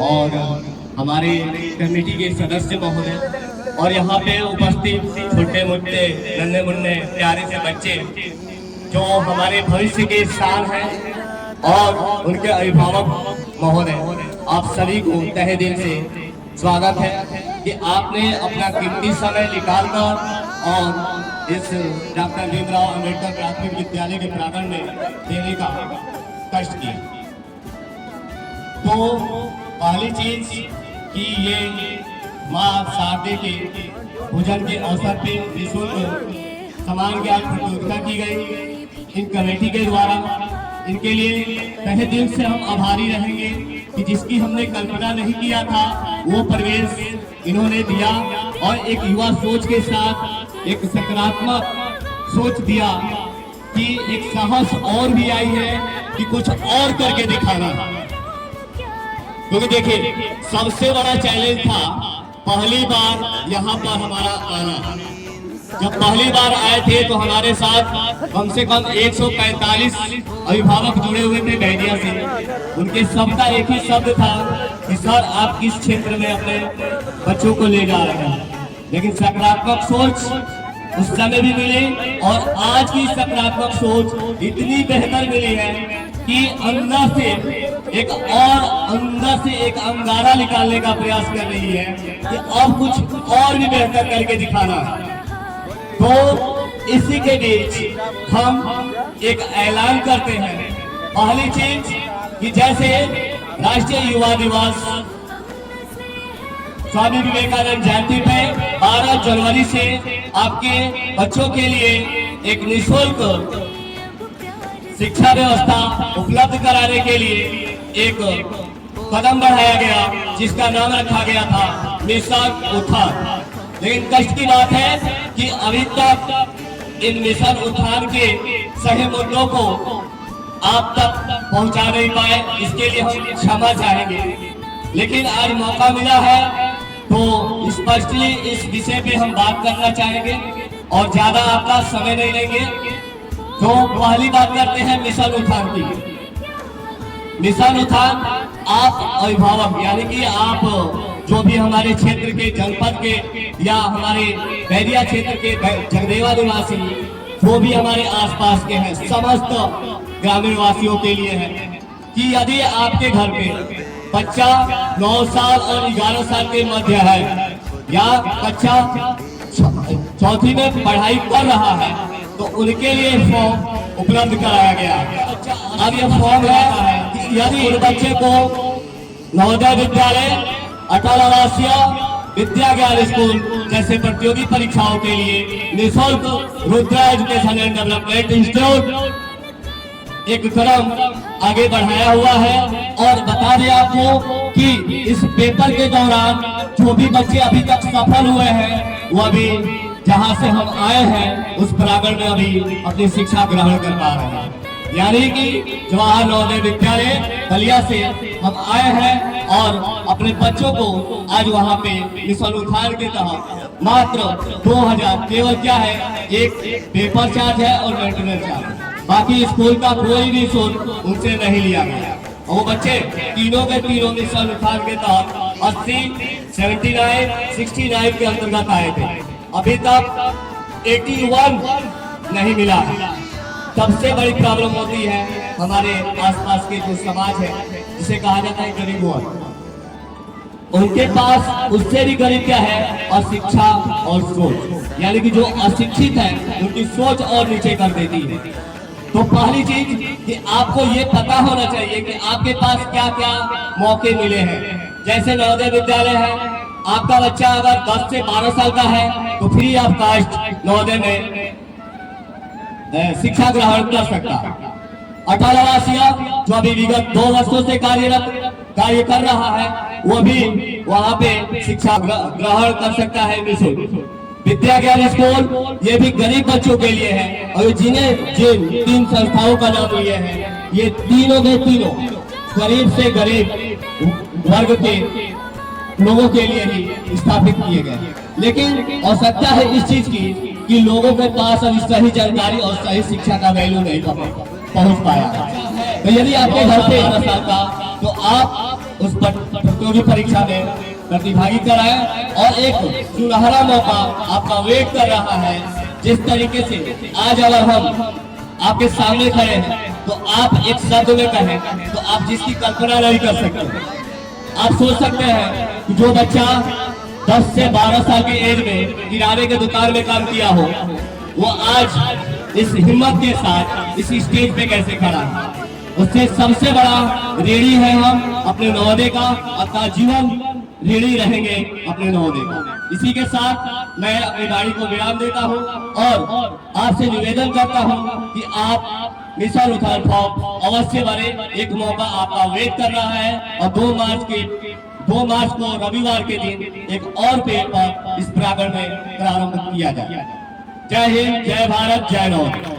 और हमारे कमेटी के सदस्य महोदय और यहाँ पे उपस्थित छोटे मोटे नन्हे मुन्ने प्यारे से बच्चे जो हमारे भविष्य के शान हैं और उनके अभिभावक महोदय, आप सभी को तहे दिल से स्वागत है कि आपने अपना कीमती समय निकालकर और इस डॉक्टर भीमराव अंबेडकर प्राथमिक विद्यालय के प्रांगण में देने का कष्ट किया। तो पहली चीज कि ये माँ शारदे के पूजन के अवसर पे निःशुल्क समान ज्ञान प्रतियोगिता की गई इन कमेटी के द्वारा। इनके लिए तहे दिल से हम आभारी रहेंगे कि जिसकी हमने कल्पना नहीं किया था वो परिवेश इन्होंने दिया और एक युवा सोच के साथ एक सकारात्मक सोच दिया कि एक साहस और भी आई है कि कुछ और करके दिखाना। क्योंकि देखिए सबसे बड़ा चैलेंज था पहली बार यहाँ पर हमारा आना। जब पहली बार आए थे तो हमारे साथ कम से कम 145 अभिभावक जुड़े हुए थे बैरिया से। उनके सबका एक ही शब्द था कि सर आप किस क्षेत्र में अपने बच्चों को ले जा रहे हैं। लेकिन सकारात्मक सोच उस समय भी मिली और आज की सकारात्मक सोच इतनी बेहतर मिली है कि अंदर से एक अंगारा निकालने का प्रयास कर रही है कि अब कुछ और भी बेहतर करके दिखाना। तो इसी के बीच हम एक ऐलान करते हैं। पहली चीज कि जैसे राष्ट्रीय युवा दिवस स्वामी विवेकानंद जयंती पे 12 जनवरी से आपके बच्चों के लिए एक निःशुल्क शिक्षा व्यवस्था उपलब्ध कराने के लिए एक कदम बढ़ाया गया जिसका नाम रखा गया था मिशन उत्थान। लेकिन कष्ट की बात है कि अभी तक इन मिशन उत्थान के सही मुद्दों को आप तक पहुंचा नहीं पाए, इसके लिए हम क्षमा चाहेंगे। लेकिन आज मौका मिला है तो स्पष्टली इस विषय पे हम बात करना चाहेंगे और ज्यादा आपका समय नहीं लेंगे। तो पहली बात करते हैं मिशन उत्थान की। मिशन उत्थान आप अभिभावक यानी कि आप जो भी हमारे क्षेत्र के जनपद के या हमारे बैरिया क्षेत्र के जगदेवा निवासी जो भी हमारे आसपास के हैं समस्त ग्रामीण वासियों के लिए है कि यदि आपके घर पे बच्चा 9 साल और 11 साल के मध्य है या बच्चा चौथी में पढ़ाई कर रहा है तो उनके लिए फॉर्म उपलब्ध कराया गया। अब यह फॉर्म है कि यदि उन बच्चे को नवोदय विद्यालय, अटल आवासीय विद्या ज्ञान स्कूल जैसे प्रतियोगी परीक्षाओं के लिए निःशुल्क Rudra education and development institute एक कदम आगे बढ़ाया हुआ है। और बता दें आपको कि इस पेपर के दौरान जो भी बच्चे अभी तक सफल हुए हैं वो अभी जहां से हम आए हैं उस प्रांगण में अभी अपनी शिक्षा ग्रहण कर पा रहे हैं। यानी कि जवाहर नवोदय विद्यालय बलिया से हम आए हैं और अपने बच्चों को आज वहां पे मिशन उत्थान के तहत मात्र 2000 केवल क्या है एक पेपर चार्ज है और मेंटेनेंस चार्ज, बाकी स्कूल का कोई भी शुल्क उनसे नहीं लिया गया। वो बच्चे तीनों के तीनों मिशन उत्थान के तहत 80, 79, 69 के अंतर्गत आए थे। अभी तक 81 नहीं मिला। सबसे बड़ी प्रॉब्लम होती है हमारे आसपास के जो समाज है जिसे कहा जाता है गरीब वर्ग, उनके पास उससे भी गरीब क्या है अशिक्षा और सोच, यानी कि जो अशिक्षित है उनकी सोच और नीचे कर देती है। तो पहली चीज कि आपको ये पता होना चाहिए कि आपके पास क्या क्या मौके मिले हैं। जैसे नवोदय विद्यालय है, आपका बच्चा अगर 10 से 12 साल का है तो फ्री ऑफ कास्ट नवोदय में शिक्षा ग्रहण कर सकता है। अटल आवासीय जो अभी विगत 2 वर्षों से कार्य कर रहा है वो भी वहाँ पे शिक्षा ग्रहण कर सकता है निःशुल्क। विद्या ज्ञान स्कूल ये भी गरीब बच्चों के लिए है और जिन 3 संस्थाओं का नाम लिए हैं ये तीनों के तीनों गरीब से गरीब वर्ग के लोगों के लिए ही स्थापित किए गए। लेकिन आवश्यकता है इस चीज की कि लोगों के पास अभी सही जानकारी और सही शिक्षा का वैल्यू नहीं पहुंच पाया। तो यदि आपके घर से 11 साल का, तो आप उस प्रतियोगी परीक्षा में प्रतिभागी कराएं और एक सुनहरा मौका आपका वेट कर रहा है। जिस तरीके से आज अगर हम आपके सामने खड़े हैं तो आप एक शब्द में कहें तो आप जिसकी कल्पना नहीं कर सकते। आप सोच सकते हैं कि जो बच्चा 10 से 12 साल के एज में किराने के दुकान में काम किया हो, वो आज इस हिम्मत के साथ इस स्टेज पे कैसे खड़ा है। उससे सबसे बड़ा ऋणी है हम अपने नवोदय का, अपना जीवन ऋणी रहेंगे अपने नवोदय का। इसी के साथ मैं अपनी गाड़ी को विराम देता हूं और आपसे निवेदन करता हूं कि आप मिशन उथल फॉर्म अवश्य भरें। एक मौका आपका वेट कर रहा है और 2 मार्च को रविवार के दिन एक और पेपर इस प्रांगण में प्रारंभ किया जाए। जय हिंद, जय भारत, जय नवोदय।